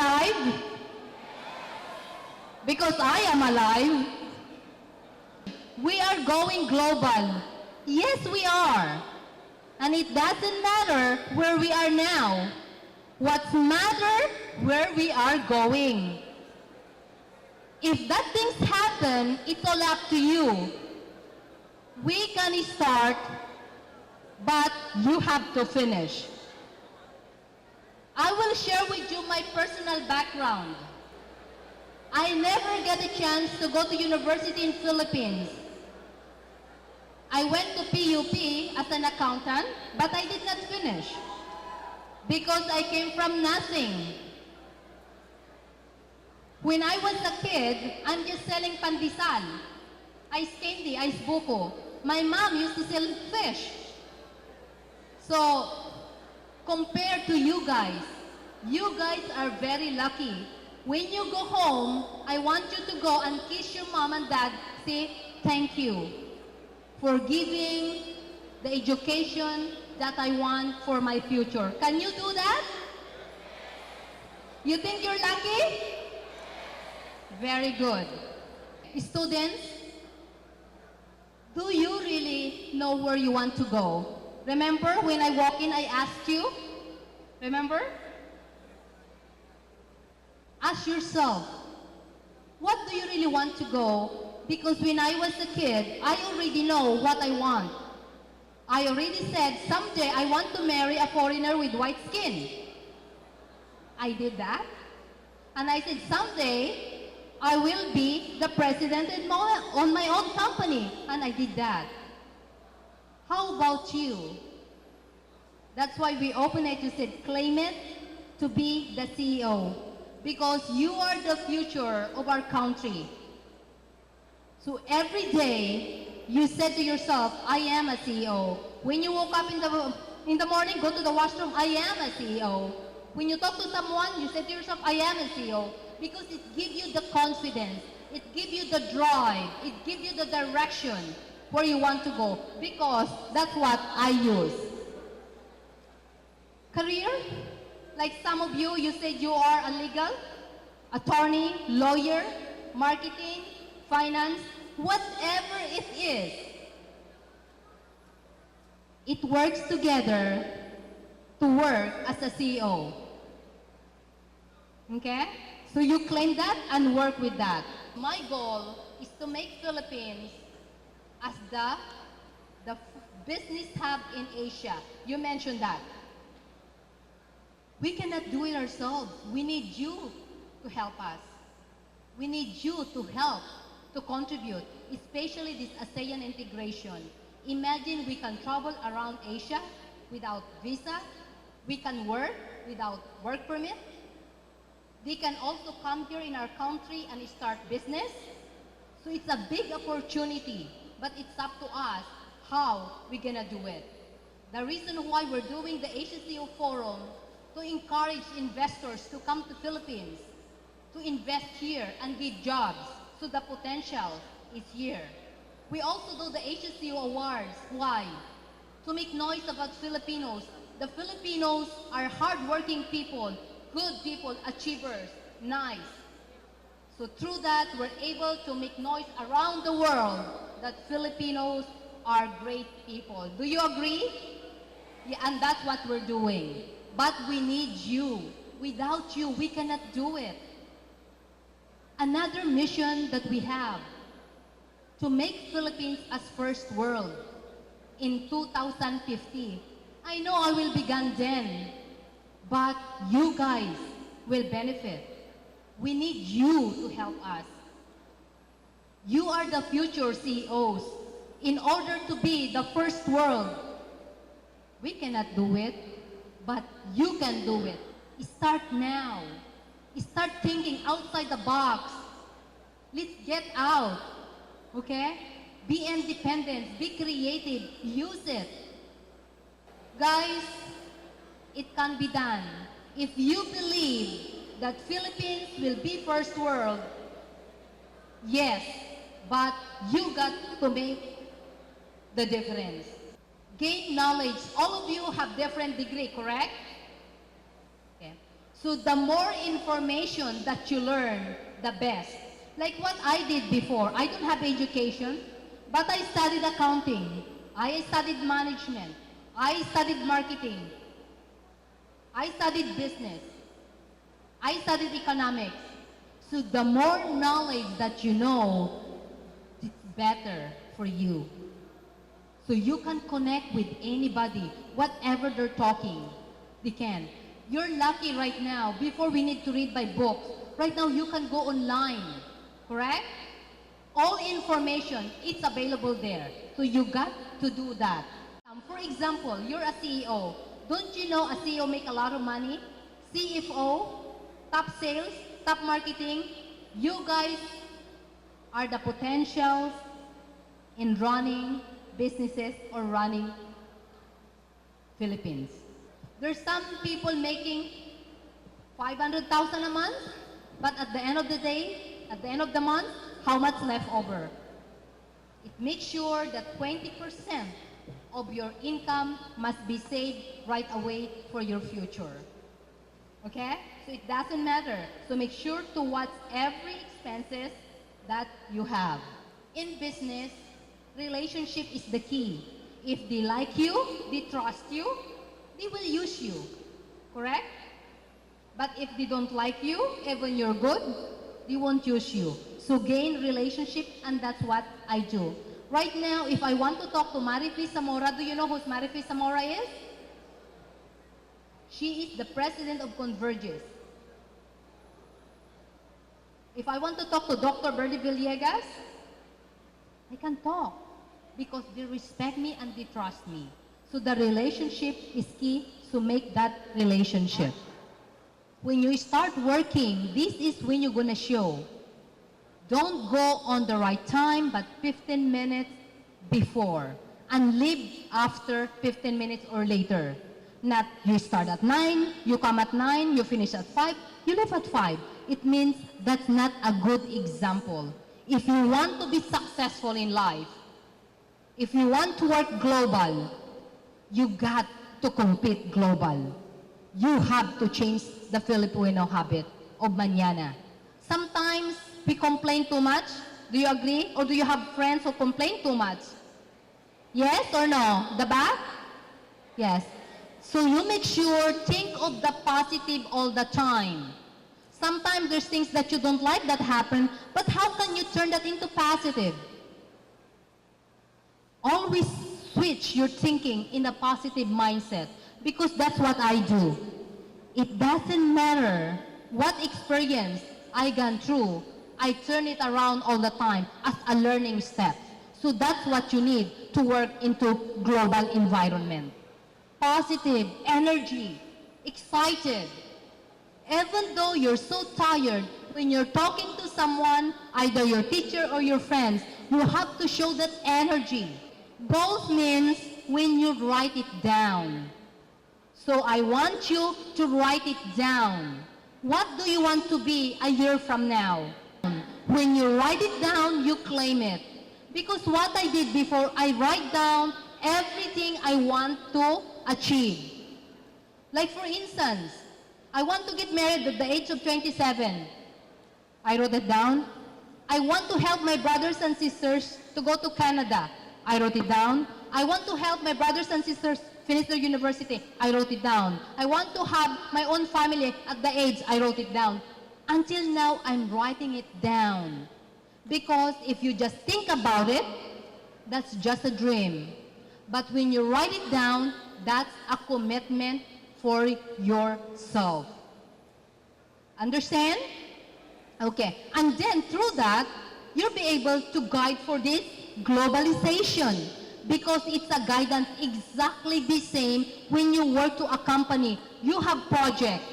alive? Because I am alive. We are going global. Yes, we are. And it doesn't matter where we are now. What's matter, where we are going. If that things happen, it's all up to you. We can start, but you have to finish. I will share with you my personal background. I never get a chance to go to university in Philippines. I went to PUP as an accountant, but I did not finish because I came from nothing. When I was a kid, I'm just selling pandesal, ice candy, ice buko. My mom used to sell fish. So, compared to you guys are very lucky. When you go home, I want you to go and kiss your mom and dad, say, thank you for giving the education that I want for my future. Can you do that? You think you're lucky? Very good. Students, do you really know where you want to go? Remember when I walk in, I asked you? Remember? Ask yourself, what do you really want to go? Because when I was a kid, I already know what I want. I already said, someday I want to marry a foreigner with white skin. I did that. And I said, someday I will be the president on my own company. And I did that. How about you? That's why we opened it. You said, claim it to be the CEO. Because you are the future of our country. So every day, you said to yourself, I am a CEO. When you woke up in the morning, go to the washroom, I am a CEO. When you talk to someone, you said to yourself, I am a CEO. Because it gives you the confidence. It gives you the drive. It gives you the direction where you want to go. Because that's what I use. Career? Like some of you, you said you are a legal, attorney, lawyer, marketing, finance, whatever it is. It works together to work as a CEO. Okay? So you claim that and work with that. My goal is to make Philippines as the business hub in Asia. You mentioned that. We cannot do it ourselves. We need you to help us. We need you to help, to contribute, especially this ASEAN integration. Imagine we can travel around Asia without visa. We can work without work permit. They can also come here in our country and start business. So it's a big opportunity, but it's up to us how we're gonna do it. The reason why we're doing the Asia CEO Forum to encourage investors to come to Philippines, to invest here and give jobs. So the potential is here. We also do the Asia CEO Awards. Why? To make noise about Filipinos. The Filipinos are hardworking people, good people, achievers, nice. So through that, we're able to make noise around the world that Filipinos are great people. Do you agree? Yeah, and that's what we're doing. But we need you. Without you, we cannot do it. Another mission that we have, to make Philippines as first world in 2050. I know I will begin then, but you guys will benefit. We need you to help us. You are the future CEOs. In order to be the first world, we cannot do it, but you can do it. Start now. Start thinking outside the box. Let's get out, okay? Be independent, be creative, use it. Guys, it can be done. If you believe that Philippines will be first world, yes, but you got to make the difference. Gain knowledge. All of you have different degree, correct? Okay. So the more information that you learn, the best. Like what I did before, I don't have education, but I studied accounting, I studied management, I studied marketing, I studied business, I studied economics. So the more knowledge that you know, it's better for you. So you can connect with anybody, whatever they're talking, they can. You're lucky right now, before we need to read by books, right now you can go online, correct? All information, it's available there. So you got to do that. For example, you're a CEO. Don't you know a CEO make a lot of money? CFO, top sales, top marketing, you guys are the potentials in running businesses or running Philippines. There's some people making 500,000 a month, but at the end of the day, at the end of the month, how much left over? It makes sure that 20% of your income must be saved right away for your future. Okay? So it doesn't matter. So make sure to watch every expenses that you have. In business, relationship is the key. If they like you, they trust you, they will use you. Correct? But if they don't like you, even you're good, they won't use you. So gain relationship, and that's what I do. Right now, if I want to talk to Marifis Zamora, do you know who Marifis Zamora is? She is the president of Converges. If I want to talk to Dr. Bernie Villegas, I can talk because they respect me and they trust me. So the relationship is key to make that relationship. When you start working, this is when you're going to show. Don't go on the right time, but 15 minutes before. And leave after 15 minutes or later. Not you start at 9, you come at 9, you finish at 5, you leave at 5. It means that's not a good example. If you want to be successful in life, if you want to work global, you got to compete global. You have to change the Filipino habit of mañana. Sometimes we complain too much. Do you agree? Or do you have friends who complain too much? Yes or no? The back? Yes. So you make sure, think of the positive all the time. Sometimes there's things that you don't like that happen, but how can you turn that into positive? Always switch your thinking in a positive mindset, because that's what I do. It doesn't matter what experience I gone through, I turn it around all the time as a learning step. So that's what you need to work into global environment. Positive, energy, excited. Even though you're so tired, when you're talking to someone, either your teacher or your friends, you have to show that energy. Both means when you write it down. So I want you to write it down. What do you want to be a year from now? When you write it down, you claim it. Because what I did before, I write down everything I want to achieve. Like for instance, I want to get married at the age of 27. I wrote it down. I want to help my brothers and sisters to go to Canada. I wrote it down. I want to help my brothers and sisters finish their university. I wrote it down. I want to have my own family at the age. I wrote it down. Until now, I'm writing it down. Because if you just think about it, that's just a dream. But when you write it down, that's a commitment for yourself. Understand? Okay. And then through that, you'll be able to guide for this globalization. Because it's a guidance exactly the same when you work to a company. You have project.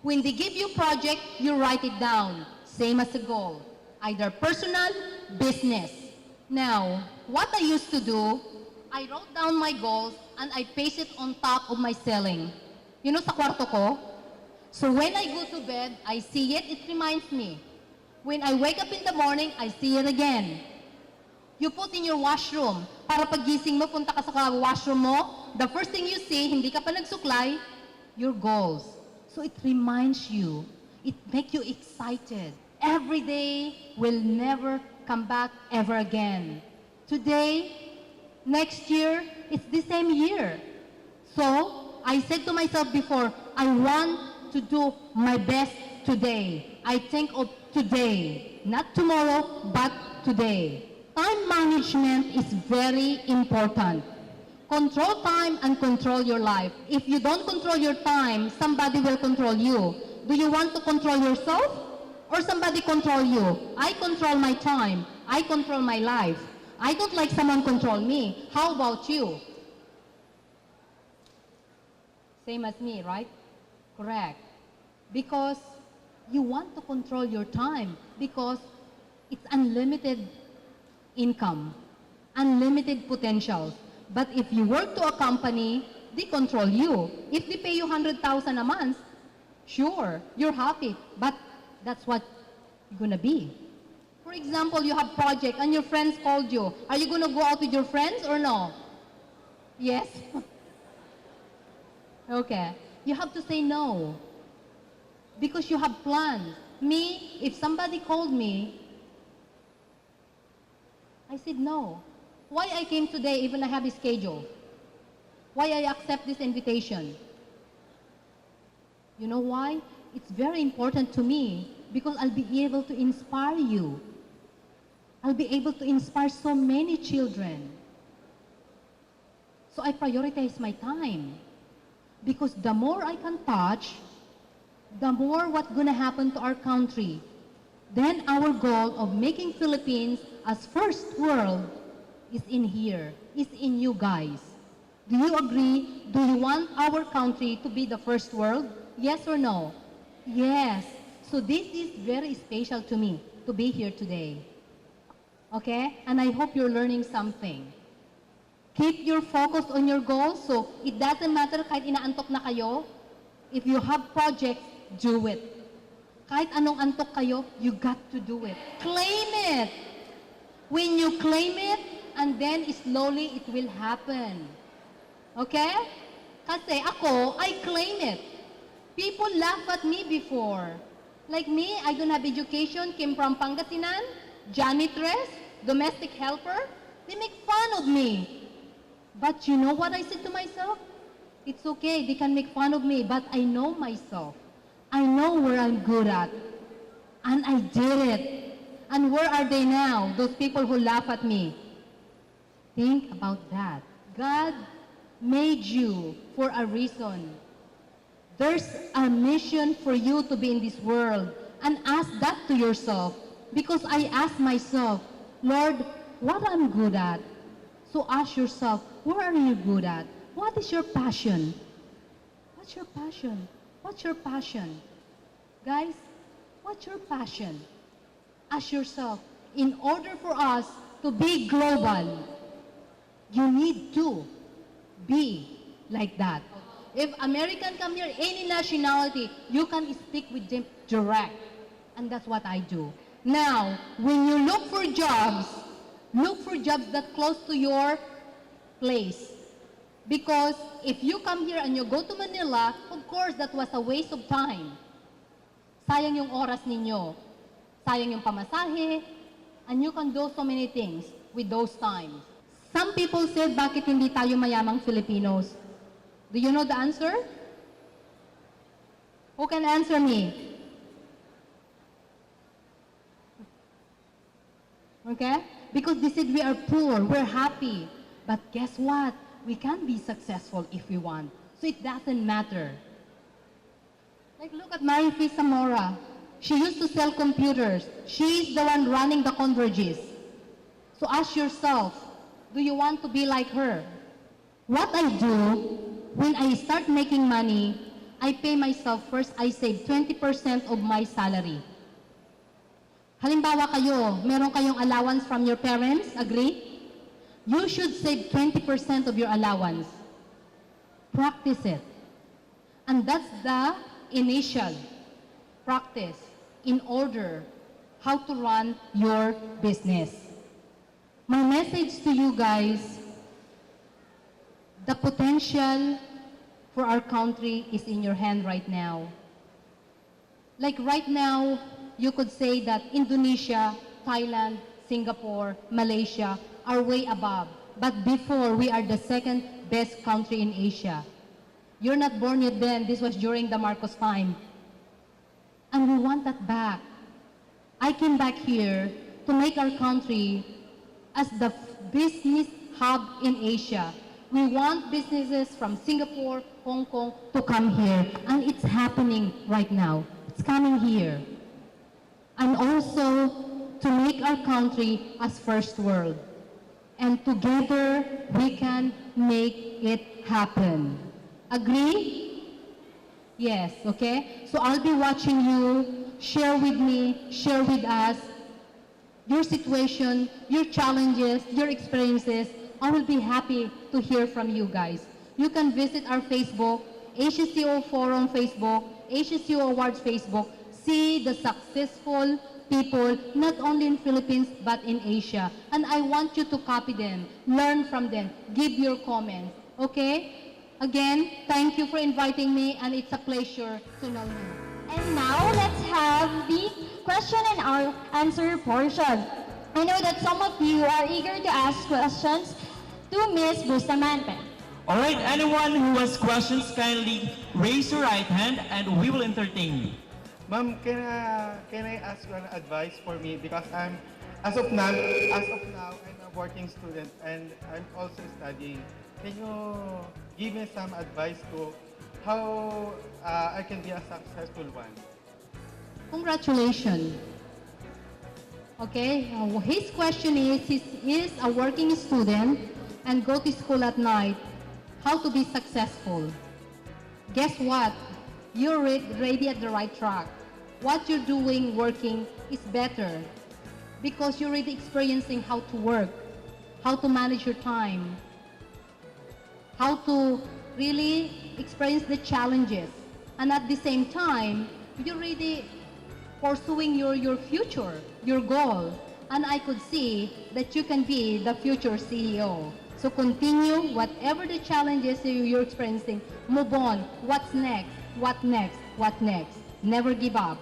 When they give you project, you write it down. Same as a goal. Either personal, business. Now, what I used to do, I wrote down my goals and I paste it on top of my ceiling. You know, sa kwarto ko? So when I go to bed, I see it, it reminds me. When I wake up in the morning, I see it again. You put in your washroom. Para paggising mo, punta ka sa washroom mo, the first thing you see, hindi ka pa nagsuklay, your goals. So it reminds you, it makes you excited. Every day will never come back ever again. Today, next year, it's the same year. So I said to myself before, I want to do my best today. I think of today, not tomorrow, but today. Time management is very important. Control time and control your life. If you don't control your time, somebody will control you. Do you want to control yourself or somebody control you? I control my time. I control my life. I don't like someone control me. How about you? Same as me, right? Correct. Because you want to control your time because it's unlimited income, unlimited potential. But if you work to a company, they control you. If they pay you 100,000 a month, sure, you're happy, but that's what you're gonna be. For example, you have project and your friends called you. Are you gonna go out with your friends or no? Yes? Okay. You have to say no. Because you have plans. Me, if somebody called me, I said no. Why I came today even I have a schedule? Why I accept this invitation? You know why? It's very important to me because I'll be able to inspire you. I'll be able to inspire so many children. So I prioritize my time. Because the more I can touch, the more what's gonna happen to our country. Then our goal of making Philippines as first world is in here, is in you guys. Do you agree? Do you want our country to be the first world? Yes or no? Yes. So this is very special to me to be here today. Okay? And I hope you're learning something. Keep your focus on your goals. So it doesn't matter kahit inaantok na kayo. If you have projects, do it. Kahit anong antok kayo, you got to do it. Claim it. When you claim it, and then slowly it will happen. Okay? Kasi ako, I claim it. People laugh at me before. Like me, I don't have education, came from Pangasinan, janitress, domestic helper. They make fun of me. But you know what I said to myself? It's okay, they can make fun of me, but I know myself. I know where I'm good at. And I did it. And where are they now, those people who laugh at me? Think about that. God made you for a reason. There's a mission for you to be in this world. And ask that to yourself. Because I ask myself, Lord, what I'm good at? So ask yourself, where are you good at? What is your passion? What's your passion? What's your passion? Guys, what's your passion? Ask yourself, in order for us to be global, you need to be like that. If American come here, any nationality, you can speak with them direct. And that's what I do. Now, when you look for jobs that close to your place. Because if you come here and you go to Manila, of course, that was a waste of time. Sayang yung oras ninyo. Sayang yung pamasahe. And you can do so many things with those times. Some people said, bakit hindi tayo mayamang Filipinos? Do you know the answer? Who can answer me? Okay? Because they said we are poor, we're happy. But guess what? We can be successful if we want. So it doesn't matter. Like look at Marifi Zamora. She used to sell computers. She's the one running the Converges. So ask yourself, do you want to be like her? What I do, when I start making money, I pay myself first, I save 20% of my salary. Halimbawa kayo, meron kayong allowance from your parents, agree? You should save 20% of your allowance. Practice it. And that's the initial practice in order how to run your business. My message to you guys, the potential for our country is in your hand right now. Like right now, you could say that Indonesia, Thailand, Singapore, Malaysia are way above. But before, we are the second best country in Asia. You're not born yet then. This was during the Marcos time. And we want that back. I came back here to make our country as the business hub in Asia. We want businesses from Singapore, Hong Kong to come here. And it's happening right now. It's coming here. And also to make our country as first world. And together we can make it happen. Agree? Yes, okay? So I'll be watching you, share with me, share with us your situation, your challenges, your experiences. I will be happy to hear from you guys. You can visit our Facebook, ACCO Forum Facebook, ACCO Awards Facebook. See the successful people, not only in Philippines, but in Asia. And I want you to copy them, learn from them, give your comments, okay? Again, thank you for inviting me, and it's a pleasure to know you. And now, let's have the question and answer portion. I know that some of you are eager to ask questions to Ms. Bustamante. All right, anyone who has questions, kindly raise your right hand and we will entertain you. Ma'am, can I ask you an advice for me? Because as of now, I'm a working student and I'm also studying. Can you give me some advice to how I can be a successful one? Congratulations. Okay, his question is, he is a working student and go to school at night. How to be successful? Guess what? You're ready at the right track. What you're doing, working, is better because you're already experiencing how to work, how to manage your time, how to really experience the challenges. And at the same time, you're really pursuing your future, your goal. And I could see that you can be the future CEO. So continue whatever the challenges you're experiencing. Move on. What's next? What next? What next? Never give up.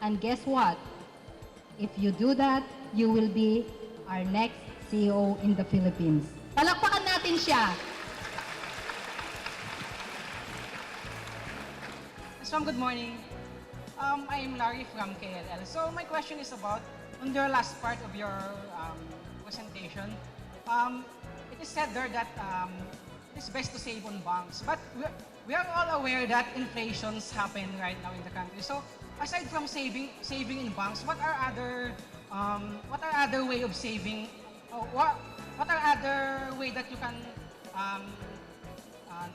And guess what? If you do that, you will be our next CEO in the Philippines. Palakpakan natin siya. So, good morning. I am Larry from KLL. So my question is about, on the last part of your presentation, it is said there that it's best to save on banks. But we are all aware that inflations happen right now in the country. So aside from saving in banks, what are other way of saving? What are other way that you can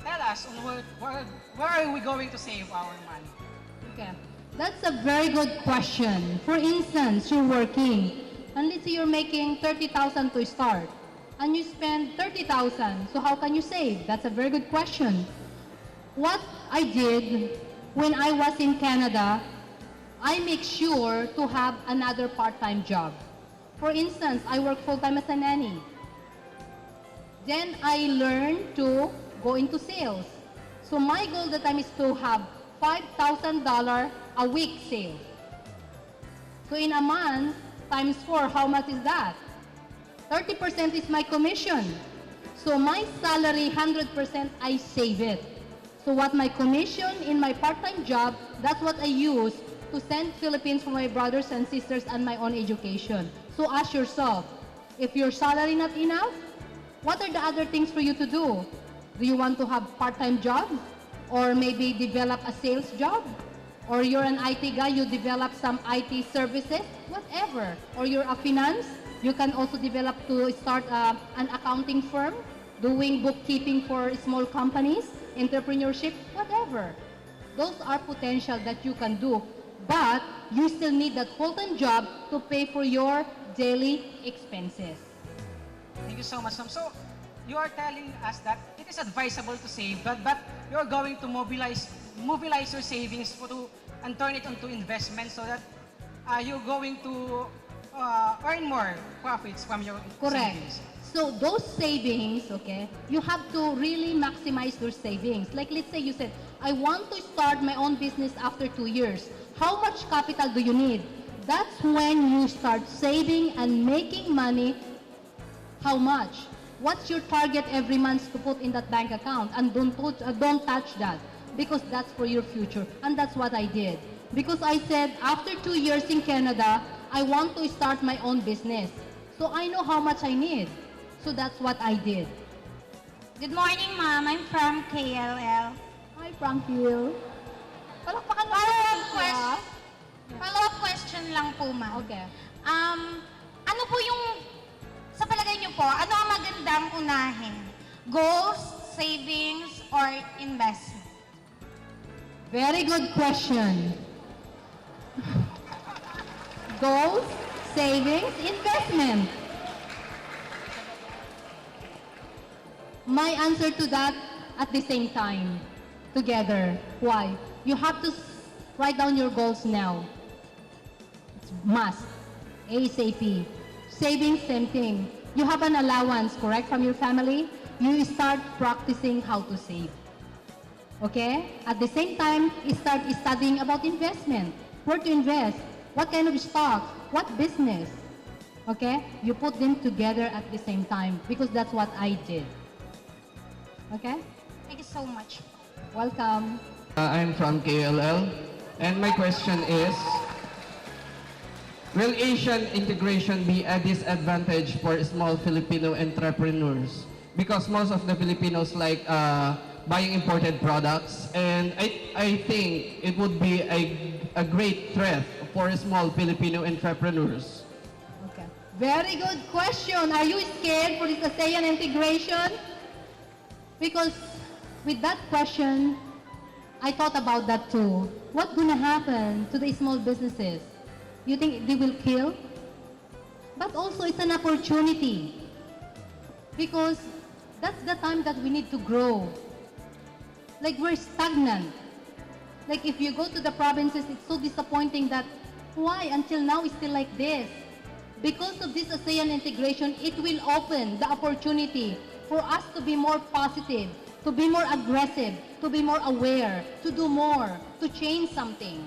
tell us on where are we going to save our money? Okay. That's a very good question. For instance, you're working, and let's say you're making 30,000 to start, and you spend 30,000. So how can you save? That's a very good question. What I did when I was in Canada, I make sure to have another part-time job. For instance, I work full-time as a nanny. Then I learned to go into sales. So my goal that time is to have $5,000 a week sale. So in a month, times 4, how much is that? 30% is my commission. So my salary, 100%, I save it. So what my commission in my part-time job, that's what I use to send Philippines for my brothers and sisters and my own education. So ask yourself, if your salary not enough, what are the other things for you to do? Do you want to have part-time job? Or maybe develop a sales job? Or you're an IT guy, you develop some IT services, whatever. Or you're a finance, you can also develop to start an accounting firm, doing bookkeeping for small companies, entrepreneurship, whatever. Those are potential that you can do. But you still need that full-time job to pay for your daily expenses. Thank you so much, Sam. So you are telling us that it is advisable to save, but you're going to mobilize your savings and turn it into investment so that you're going to earn more profits from your Correct. savings. So those savings, okay, you have to really maximize those savings. Like let's say you said, I want to start my own business after 2 years. How much capital do you need? That's when you start saving and making money. How much? What's your target every month to put in that bank account? And don't touch that, because that's for your future. And that's what I did. Because I said, after 2 years in Canada, I want to start my own business. So I know how much I need. So that's what I did. Good morning, ma'am. I'm from KLL. Hi, Frankie. Palakpakan mo. Follow-up question lang po, ma'am. Okay. Ano po yung, sa palagay niyo po, ano ang magandang unahin? Goals, savings, or investment? Very good question. Goals, savings, investment. My answer to that at the same time, together. Why? You have to write down your goals now. It's must. ASAP. Savings, same thing. You have an allowance, correct, from your family? You start practicing how to save. Okay? At the same time, you start studying about investment. Where to invest? What kind of stock? What business? Okay? You put them together at the same time, because that's what I did. Okay? Thank you so much. Welcome. I'm from KLL, and my question is, will Asian integration be a disadvantage for small Filipino entrepreneurs? Because most of the Filipinos like buying imported products, and I think it would be a great threat for small Filipino entrepreneurs. Okay. Very good question. Are you scared for this ASEAN integration? Because with that question, I thought about that too. What's gonna happen to the small businesses? You think they will kill? But also it's an opportunity. Because that's the time that we need to grow. Like we're stagnant. Like if you go to the provinces, it's so disappointing that why until now it's still like this? Because of this ASEAN integration, it will open the opportunity for us to be more positive, to be more aggressive, to be more aware, to do more, to change something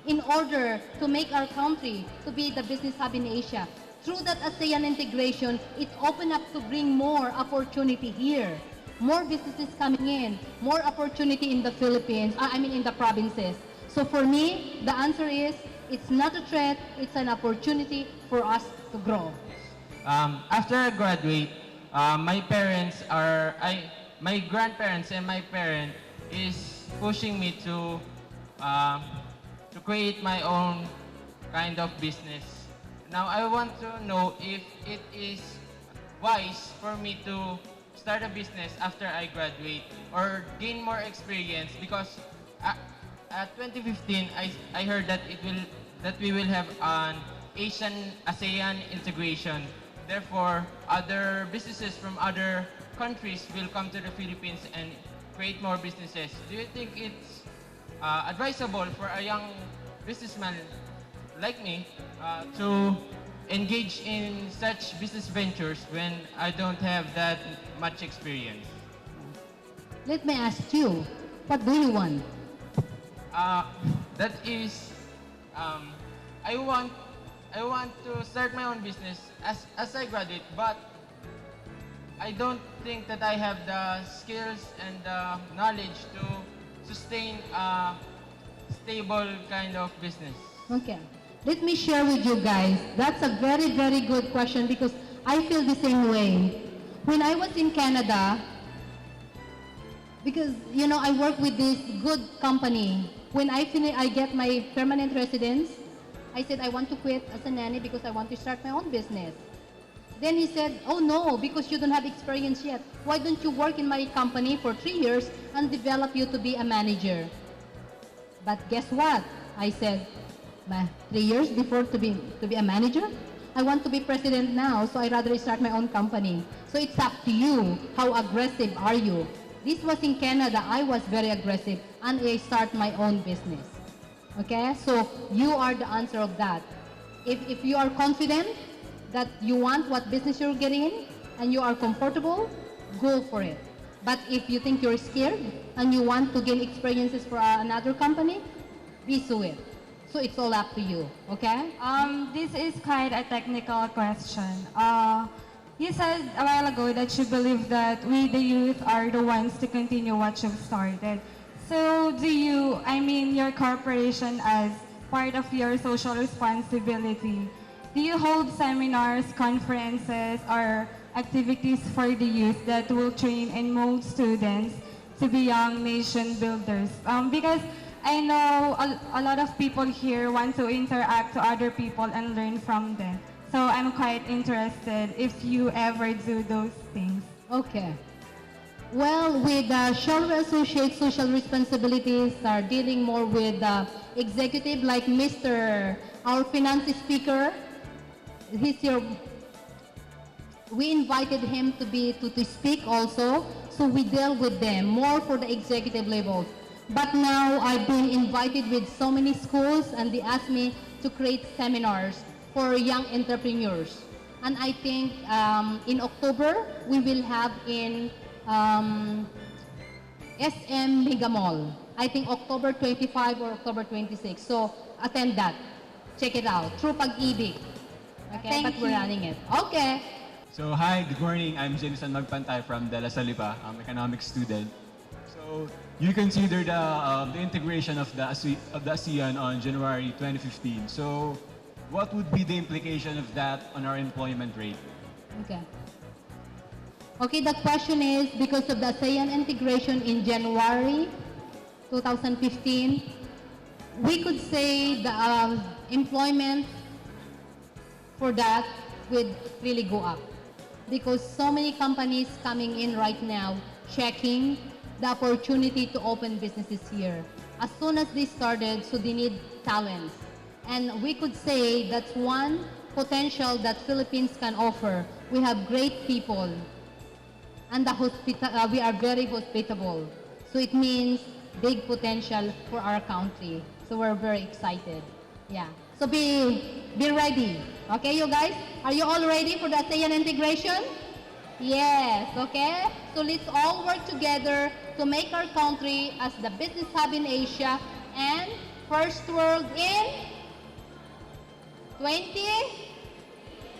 in order to make our country to be the business hub in Asia. Through that ASEAN integration, it opened up to bring more opportunity here. More businesses coming in, more opportunity in the Philippines, in the provinces. So for me, the answer is, it's not a threat, it's an opportunity for us to grow. After I graduate, my grandparents and my parent is pushing me to create my own kind of business. Now I want to know if it is wise for me to start a business after I graduate or gain more experience, because at 2015 I heard that we will have an ASEAN integration. Therefore, other businesses from other countries will come to the Philippines and create more businesses. Do you think it's advisable for a young businessman like me to engage in such business ventures when I don't have that much experience? Let me ask you, what do you want? That is, I want to start my own business as I graduate, but I don't think that I have the skills and the knowledge to sustain a stable kind of business. Okay. Let me share with you guys. That's a very, very good question, because I feel the same way. When I was in Canada, because, I work with this good company. When I get my permanent residence, I said I want to quit as a nanny because I want to start my own business. Then he said, oh no, because you don't have experience yet. Why don't you work in my company for 3 years and develop you to be a manager? But guess what? I said, 3 years before to be a manager? I want to be president now, so I'd rather start my own company. So it's up to you. How aggressive are you? This was in Canada. I was very aggressive, and I start my own business. Okay? So you are the answer of that. If you are confident that you want what business you're getting in, and you are comfortable, go for it. But if you think you're scared and you want to gain experiences for another company, pursue it. So it's all up to you, okay? This is quite a technical question. You said a while ago that you believe that we, the youth, are the ones to continue what you've started. So do you, your corporation, as part of your social responsibility, do you hold seminars, conferences, or activities for the youth that will train and mold students to be young nation builders? Because I know a lot of people here want to interact to other people and learn from them. So I'm quite interested if you ever do those things. Okay. Well, with Shore Associates, social responsibilities are dealing more with executive like Mr. Our finance speaker. He's here. We invited him to speak also, so we deal with them more for the executive levels. But now I've been invited with so many schools and they asked me to create seminars for young entrepreneurs. And I think in October, we will have in SM Mega Mall. I think October 25 or October 26. So attend that. Check it out. Through Pag-ibig. Okay, Thank but we're you. running it. Okay. So hi, good morning. I'm Jameson Magpantay from De La Salle Lipa. I'm an economics student. So you consider the integration of the ASEAN on January 2015. So what would be the implication of that on our employment rate? Okay. Okay, the question is, because of the ASEAN integration in January 2015, we could say the employment for that would really go up. Because so many companies coming in right now checking the opportunity to open businesses here. As soon as they started, so they need talents. And we could say that's one potential that Philippines can offer. We have great people. And we are very hospitable. So it means big potential for our country. So we're very excited. Yeah. So be ready. Okay, you guys? Are you all ready for the ASEAN integration? Yes, okay? So let's all work together to make our country as the business hub in Asia and first world in 20?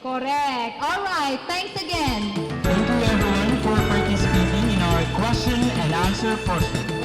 Correct. All right, thanks again. Thank you everyone for participating in our question and answer portion.